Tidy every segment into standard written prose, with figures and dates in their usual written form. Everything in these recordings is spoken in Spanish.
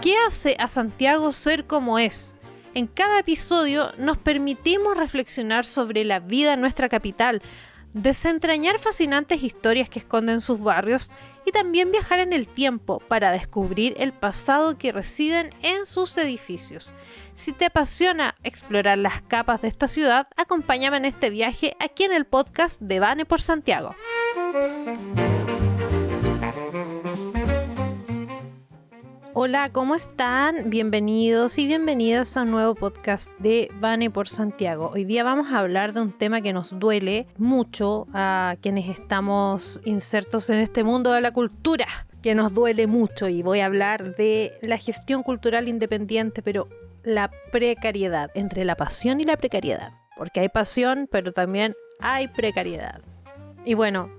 ¿Qué hace a Santiago ser como es? En cada episodio nos permitimos reflexionar sobre la vida en nuestra capital, desentrañar fascinantes historias que esconden sus barrios y también viajar en el tiempo para descubrir el pasado que residen en sus edificios. Si te apasiona explorar las capas de esta ciudad, acompáñame en este viaje aquí en el podcast de Vane por Santiago. Hola, ¿cómo están? Bienvenidos y bienvenidas a un nuevo podcast de Vane por Santiago. Hoy día vamos a hablar de un tema que nos duele mucho a quienes estamos insertos en este mundo de la cultura, que nos duele mucho, y voy a hablar de la gestión cultural independiente, pero la precariedad, entre la pasión y la precariedad, porque hay pasión, pero también hay precariedad. Y bueno,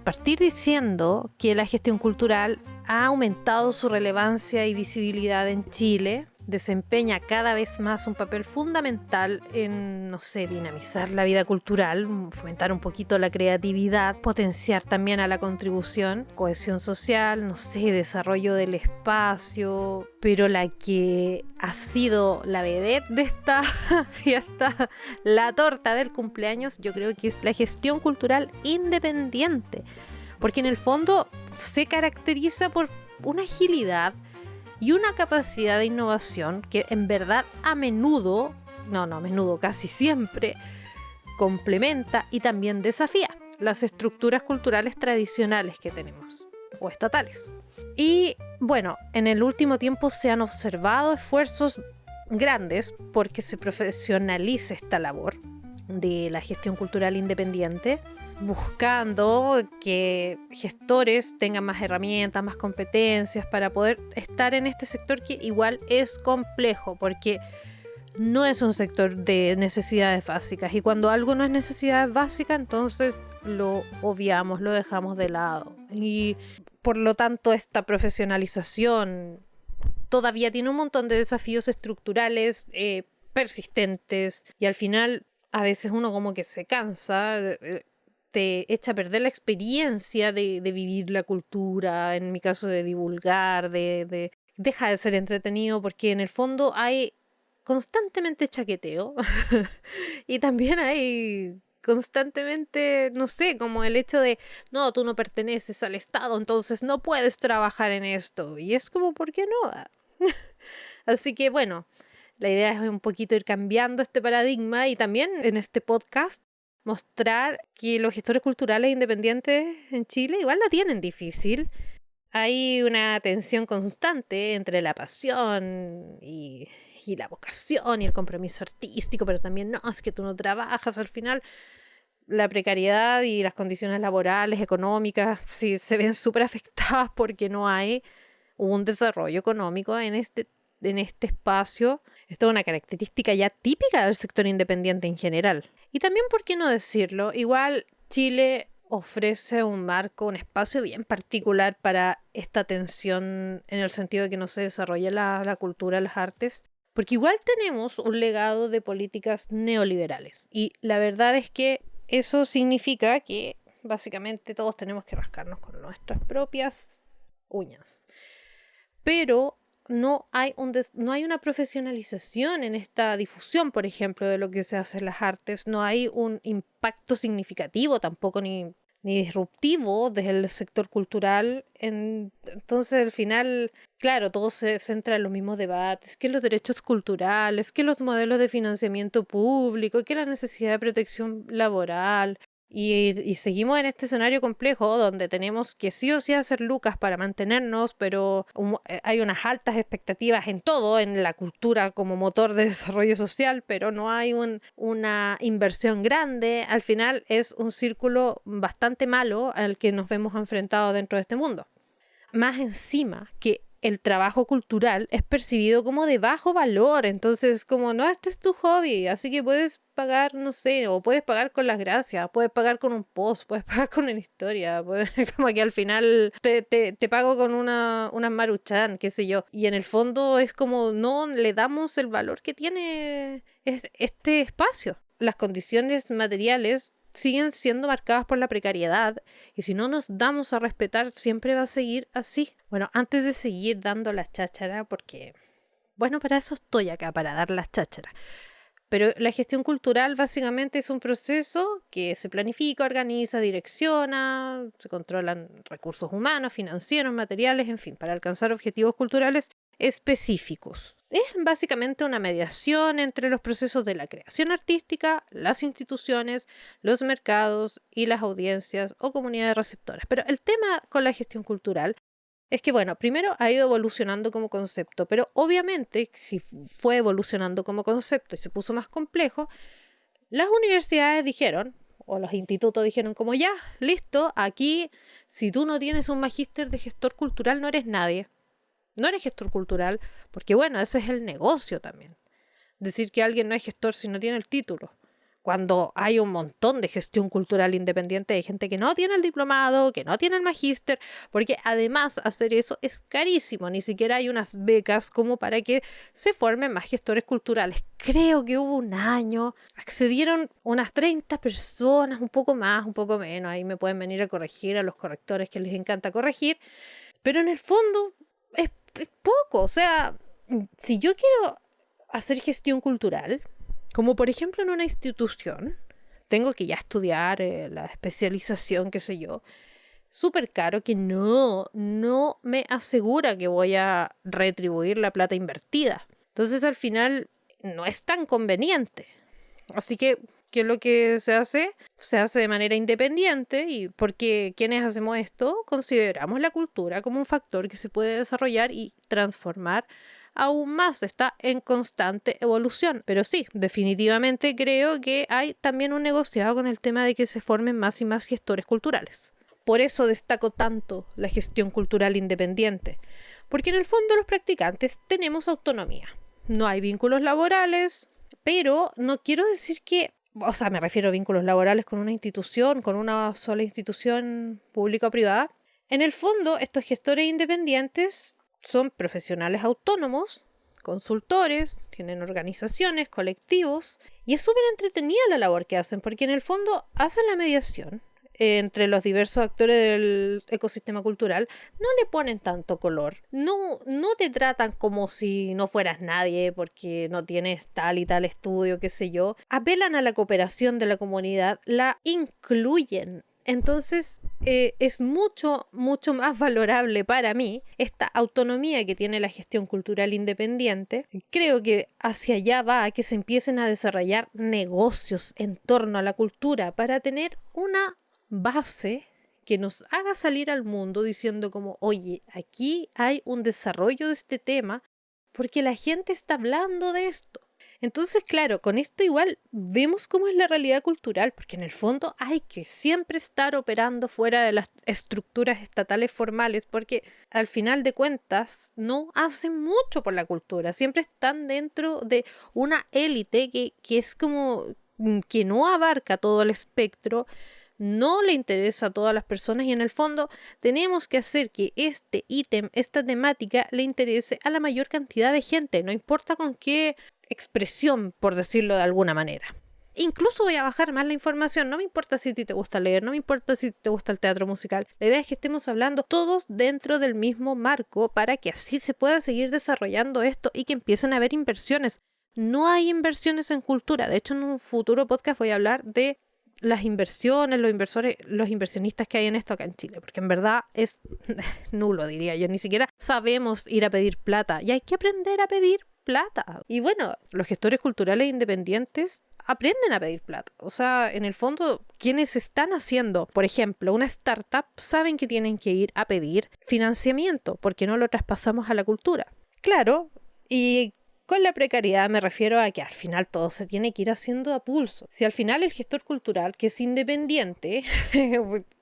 partir diciendo que la gestión cultural ha aumentado su relevancia y visibilidad en Chile, desempeña cada vez más un papel fundamental en, dinamizar la vida cultural, fomentar un poquito la creatividad, potenciar también a la contribución, cohesión social, desarrollo del espacio, pero la que ha sido la vedette de esta fiesta, la torta del cumpleaños, yo creo que es la gestión cultural independiente, porque en el fondo se caracteriza por una agilidad y una capacidad de innovación que en verdad casi siempre complementa y también desafía las estructuras culturales tradicionales que tenemos, o estatales. Y bueno, en el último tiempo se han observado esfuerzos grandes porque se profesionalice esta labor de la gestión cultural independiente, buscando que gestores tengan más herramientas, más competencias para poder estar en este sector que igual es complejo, porque no es un sector de necesidades básicas, y cuando algo no es necesidad básica, entonces lo obviamos, lo dejamos de lado, y por lo tanto esta profesionalización todavía tiene un montón de desafíos estructurales persistentes, y al final a veces uno como que se cansa, te echa a perder la experiencia de vivir la cultura, en mi caso de divulgar, deja de ser entretenido, porque en el fondo hay constantemente chaqueteo y también hay constantemente, como el hecho de no, tú no perteneces al Estado, entonces no puedes trabajar en esto, y es como, ¿por qué no? Así que bueno, la idea es un poquito ir cambiando este paradigma, y también en este podcast mostrar que los gestores culturales independientes en Chile igual la tienen difícil. Hay una tensión constante entre la pasión y la vocación y el compromiso artístico, pero también no, es que tú no trabajas. Al final la precariedad y las condiciones laborales, económicas, sí, se ven súper afectadas porque no hay un desarrollo económico en este espacio. Esto es una característica ya típica del sector independiente en general. Y también, ¿por qué no decirlo? Igual Chile ofrece un marco, un espacio bien particular para esta tensión, en el sentido de que no se desarrolla la cultura, las artes, porque igual tenemos un legado de políticas neoliberales. Y la verdad es que eso significa que básicamente todos tenemos que rascarnos con nuestras propias uñas. Pero no hay una profesionalización en esta difusión, por ejemplo, de lo que se hace en las artes. No hay un impacto significativo tampoco, ni disruptivo desde el sector cultural. Entonces, al final, claro, todo se centra en los mismos debates, que los derechos culturales, que los modelos de financiamiento público, que la necesidad de protección laboral. Y seguimos en este escenario complejo donde tenemos que sí o sí hacer lucas para mantenernos, pero hay unas altas expectativas en todo, en la cultura como motor de desarrollo social, pero no hay una inversión grande. Al final es un círculo bastante malo al que nos vemos enfrentados dentro de este mundo. Más encima que el trabajo cultural es percibido como de bajo valor, entonces como, no, este es tu hobby, así que puedes pagar, o puedes pagar con las gracias, puedes pagar con un post, puedes pagar con una historia, como que al final te pago con una Maruchan, qué sé yo, y en el fondo es como no le damos el valor que tiene este espacio. Las condiciones materiales siguen siendo marcadas por la precariedad y si no nos damos a respetar siempre va a seguir así. Bueno, antes de seguir dando la cháchara, porque, bueno, para eso estoy acá, para dar las chácharas. Pero la gestión cultural básicamente es un proceso que se planifica, organiza, direcciona, se controlan recursos humanos, financieros, materiales, en fin, para alcanzar objetivos culturales específicos. Es básicamente una mediación entre los procesos de la creación artística, las instituciones, los mercados y las audiencias o comunidades receptoras. Pero el tema con la gestión cultural es que, bueno, primero ha ido evolucionando como concepto, pero obviamente si fue evolucionando como concepto y se puso más complejo, las universidades dijeron, o los institutos dijeron como ya, listo, aquí si tú no tienes un magíster de gestor cultural no eres nadie. No eres gestor cultural, porque bueno, ese es el negocio también. Decir que alguien no es gestor si no tiene el título. Cuando hay un montón de gestión cultural independiente de gente que no tiene el diplomado, que no tiene el magíster, porque además hacer eso es carísimo, ni siquiera hay unas becas como para que se formen más gestores culturales. Creo que hubo un año, accedieron unas 30 personas, un poco más, un poco menos, ahí me pueden venir a corregir a los correctores que les encanta corregir, pero en el fondo es poco, o sea, si yo quiero hacer gestión cultural, como por ejemplo en una institución, tengo que ya estudiar la especialización, qué sé yo, súper caro que no me asegura que voy a retribuir la plata invertida. Entonces al final no es tan conveniente. Así que, ¿qué es lo que se hace? Se hace de manera independiente y porque quienes hacemos esto consideramos la cultura como un factor que se puede desarrollar y transformar aún más, está en constante evolución. Pero sí, definitivamente creo que hay también un negociado con el tema de que se formen más y más gestores culturales. Por eso destaco tanto la gestión cultural independiente, porque en el fondo los practicantes tenemos autonomía. No hay vínculos laborales, pero no quiero decir que, o sea, me refiero a vínculos laborales con una institución, con una sola institución pública o privada. En el fondo, estos gestores independientes son profesionales autónomos, consultores, tienen organizaciones, colectivos, y es súper entretenida la labor que hacen, porque en el fondo hacen la mediación entre los diversos actores del ecosistema cultural, no le ponen tanto color, no te tratan como si no fueras nadie porque no tienes tal y tal estudio, qué sé yo, apelan a la cooperación de la comunidad, la incluyen. Entonces es mucho más valorable para mí esta autonomía que tiene la gestión cultural independiente. Creo que hacia allá va a que se empiecen a desarrollar negocios en torno a la cultura para tener una base que nos haga salir al mundo diciendo como, oye, aquí hay un desarrollo de este tema porque la gente está hablando de esto. Entonces, claro, con esto igual vemos cómo es la realidad cultural, porque en el fondo hay que siempre estar operando fuera de las estructuras estatales formales, porque al final de cuentas no hacen mucho por la cultura, siempre están dentro de una élite que es como que no abarca todo el espectro, no le interesa a todas las personas y en el fondo tenemos que hacer que este ítem, esta temática le interese a la mayor cantidad de gente, no importa con qué expresión, por decirlo de alguna manera. Incluso voy a bajar más la información, no me importa si a ti te gusta leer, no me importa si te gusta el teatro musical, la idea es que estemos hablando todos dentro del mismo marco para que así se pueda seguir desarrollando esto y que empiecen a haber inversiones. No hay inversiones en cultura, de hecho en un futuro podcast voy a hablar de las inversiones, los inversionistas que hay en esto acá en Chile, porque en verdad es nulo, diría yo, ni siquiera sabemos ir a pedir plata y hay que aprender a pedir plata. Y bueno, los gestores culturales independientes aprenden a pedir plata. O sea, en el fondo, quienes están haciendo, por ejemplo, una startup, saben que tienen que ir a pedir financiamiento porque no lo traspasamos a la cultura. Claro, y con la precariedad me refiero a que al final todo se tiene que ir haciendo a pulso. Si al final el gestor cultural, que es independiente,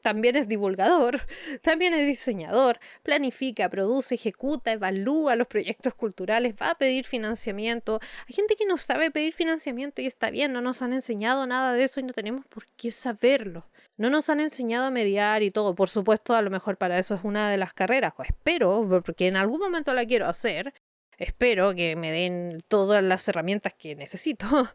también es divulgador, también es diseñador, planifica, produce, ejecuta, evalúa los proyectos culturales, va a pedir financiamiento. Hay gente que no sabe pedir financiamiento y está bien, no nos han enseñado nada de eso y no tenemos por qué saberlo. No nos han enseñado a mediar y todo. Por supuesto, a lo mejor para eso es una de las carreras, o espero, porque en algún momento la quiero hacer. Espero que me den todas las herramientas que necesito.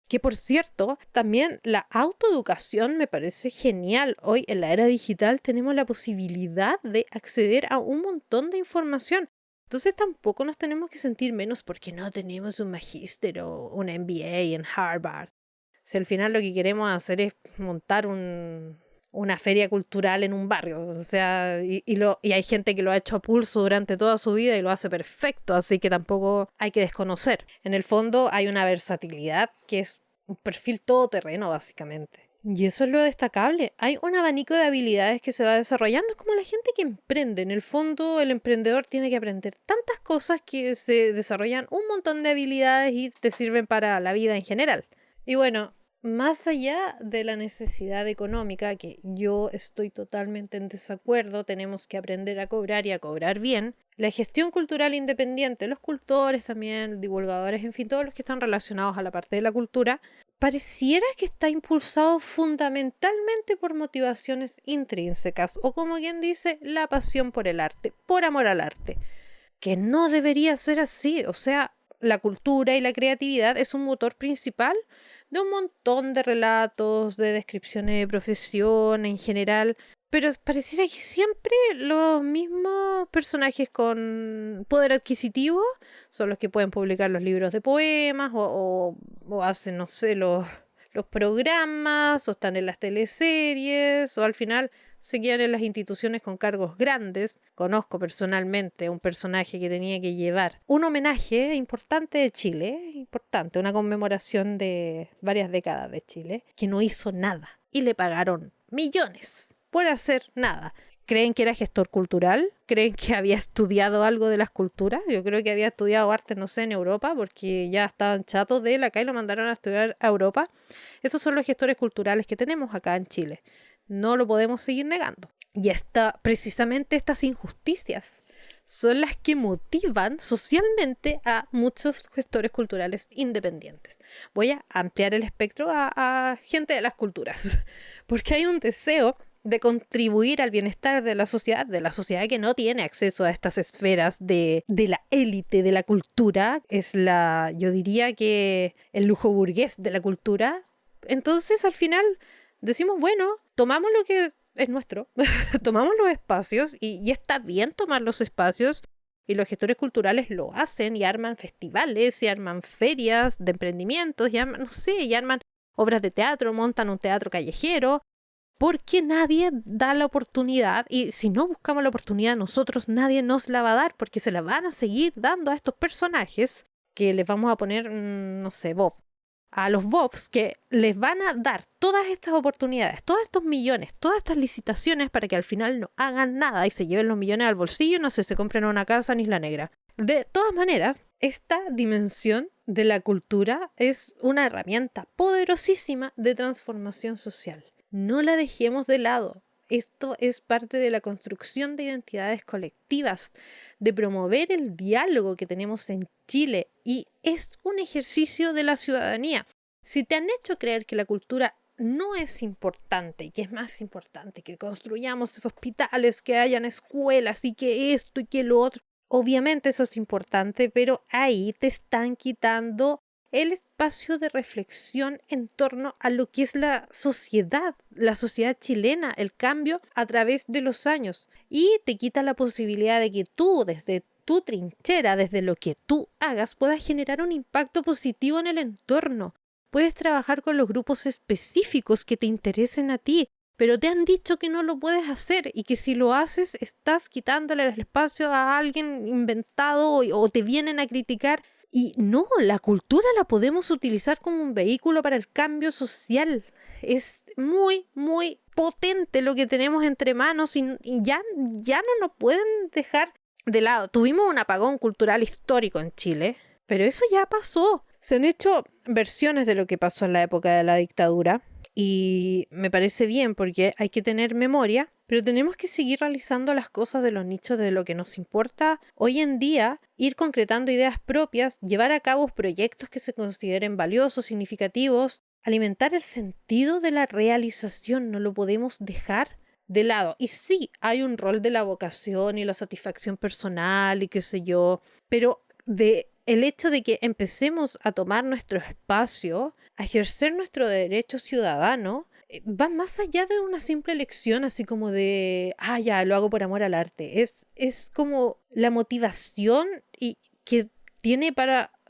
Que por cierto, también la autoeducación me parece genial. Hoy en la era digital tenemos la posibilidad de acceder a un montón de información. Entonces tampoco nos tenemos que sentir menos porque no tenemos un magíster o un MBA en Harvard. Si al final lo que queremos hacer es montar una feria cultural en un barrio, o sea, y hay gente que lo ha hecho a pulso durante toda su vida y lo hace perfecto, así que tampoco hay que desconocer. En el fondo hay una versatilidad que es un perfil todoterreno, básicamente. Y eso es lo destacable. Hay un abanico de habilidades que se va desarrollando. Es como la gente que emprende. En el fondo, el emprendedor tiene que aprender tantas cosas que se desarrollan un montón de habilidades y te sirven para la vida en general. Y bueno, más allá de la necesidad económica, que yo estoy totalmente en desacuerdo, tenemos que aprender a cobrar y a cobrar bien, la gestión cultural independiente, los cultores también, divulgadores, en fin, todos los que están relacionados a la parte de la cultura, pareciera que está impulsado fundamentalmente por motivaciones intrínsecas, o como quien dice, la pasión por el arte, por amor al arte, que no debería ser así. O sea, la cultura y la creatividad es un motor principal de un montón de relatos, de descripciones de profesión en general, pero pareciera que siempre los mismos personajes con poder adquisitivo son los que pueden publicar los libros de poemas o hacen, no sé, los programas o están en las teleseries o al final se quedan en las instituciones con cargos grandes. Conozco personalmente un personaje que tenía que llevar un homenaje importante de Chile, importante, una conmemoración de varias décadas de Chile, que no hizo nada y le pagaron millones por hacer nada. ¿Creen que era gestor cultural? ¿Creen que había estudiado algo de las culturas? Yo creo que había estudiado arte, no sé, en Europa, porque ya estaban chatos de él acá y lo mandaron a estudiar a Europa. Esos son los gestores culturales que tenemos acá en Chile. No lo podemos seguir negando. Y precisamente estas injusticias son las que motivan socialmente a muchos gestores culturales independientes. Voy a ampliar el espectro a gente de las culturas, porque hay un deseo de contribuir al bienestar de la sociedad que no tiene acceso a estas esferas de la élite de la cultura. Yo diría que el lujo burgués de la cultura. Entonces, al final, decimos, bueno, tomamos lo que es nuestro, tomamos los espacios y está bien tomar los espacios y los gestores culturales lo hacen y arman festivales y arman ferias de emprendimientos y arman, no sé, y arman obras de teatro, montan un teatro callejero, porque nadie da la oportunidad y si no buscamos la oportunidad nosotros, nadie nos la va a dar porque se la van a seguir dando a estos personajes que les vamos a poner, no sé, Bob. A los Bobs que les van a dar todas estas oportunidades, todos estos millones, todas estas licitaciones para que al final no hagan nada y se lleven los millones al bolsillo y no sé, se compren una casa en Isla Negra. De todas maneras, esta dimensión de la cultura es una herramienta poderosísima de transformación social. No la dejemos de lado. Esto es parte de la construcción de identidades colectivas, de promover el diálogo que tenemos en Chile y es un ejercicio de la ciudadanía. Si te han hecho creer que la cultura no es importante y que es más importante que construyamos hospitales, que hayan escuelas y que esto y que lo otro, obviamente eso es importante, pero ahí te están quitando el espacio de reflexión en torno a lo que es la sociedad chilena, el cambio a través de los años. Y te quita la posibilidad de que tú, desde tu trinchera, desde lo que tú hagas, puedas generar un impacto positivo en el entorno. Puedes trabajar con los grupos específicos que te interesen a ti, pero te han dicho que no lo puedes hacer y que si lo haces estás quitándole el espacio a alguien inventado o te vienen a criticar. Y no, la cultura la podemos utilizar como un vehículo para el cambio social. Es muy, muy potente lo que tenemos entre manos y ya no nos pueden dejar de lado. Tuvimos un apagón cultural histórico en Chile, pero eso ya pasó. Se han hecho versiones de lo que pasó en la época de la dictadura y me parece bien porque hay que tener memoria, pero tenemos que seguir realizando las cosas de los nichos de lo que nos importa hoy en día, ir concretando ideas propias, llevar a cabo proyectos que se consideren valiosos, significativos, alimentar el sentido de la realización, no lo podemos dejar de lado. Y sí, hay un rol de la vocación y la satisfacción personal y qué sé yo, pero el hecho de que empecemos a tomar nuestro espacio a ejercer nuestro derecho ciudadano va más allá de una simple elección, así como de, ya, lo hago por amor al arte. Es como la motivación que tiene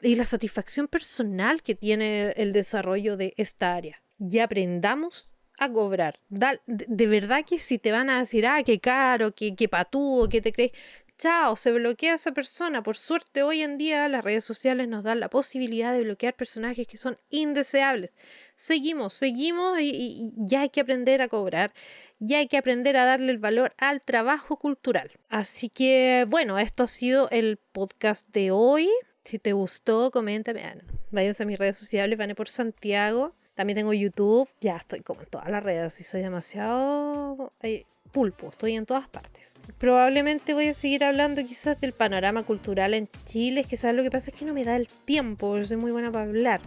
y la satisfacción personal que tiene el desarrollo de esta área. Y aprendamos a cobrar. De verdad que si te van a decir, qué caro, qué patúo, qué te crees, chao, se bloquea esa persona. Por suerte, hoy en día las redes sociales nos dan la posibilidad de bloquear personajes que son indeseables. Seguimos y ya hay que aprender a cobrar. Ya hay que aprender a darle el valor al trabajo cultural. Así que, bueno, esto ha sido el podcast de hoy. Si te gustó, coméntame. Váyanse a mis redes sociales, Vane por Santiago. También tengo YouTube. Ya estoy como en todas las redes. Y soy demasiado pulpo. Estoy en todas partes. Probablemente voy a seguir hablando quizás del panorama cultural en Chile. Es que ¿sabes lo que pasa? Es que no me da el tiempo. Porque soy muy buena para hablar.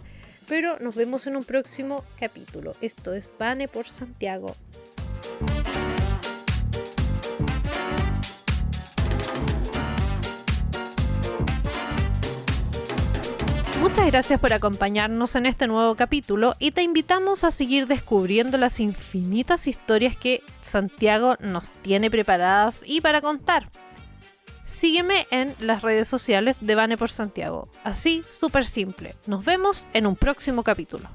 Pero nos vemos en un próximo capítulo. Esto es Vane por Santiago. Muchas gracias por acompañarnos en este nuevo capítulo y te invitamos a seguir descubriendo las infinitas historias que Santiago nos tiene preparadas y para contar. Sígueme en las redes sociales de Vane por Santiago. Así, súper simple. Nos vemos en un próximo capítulo.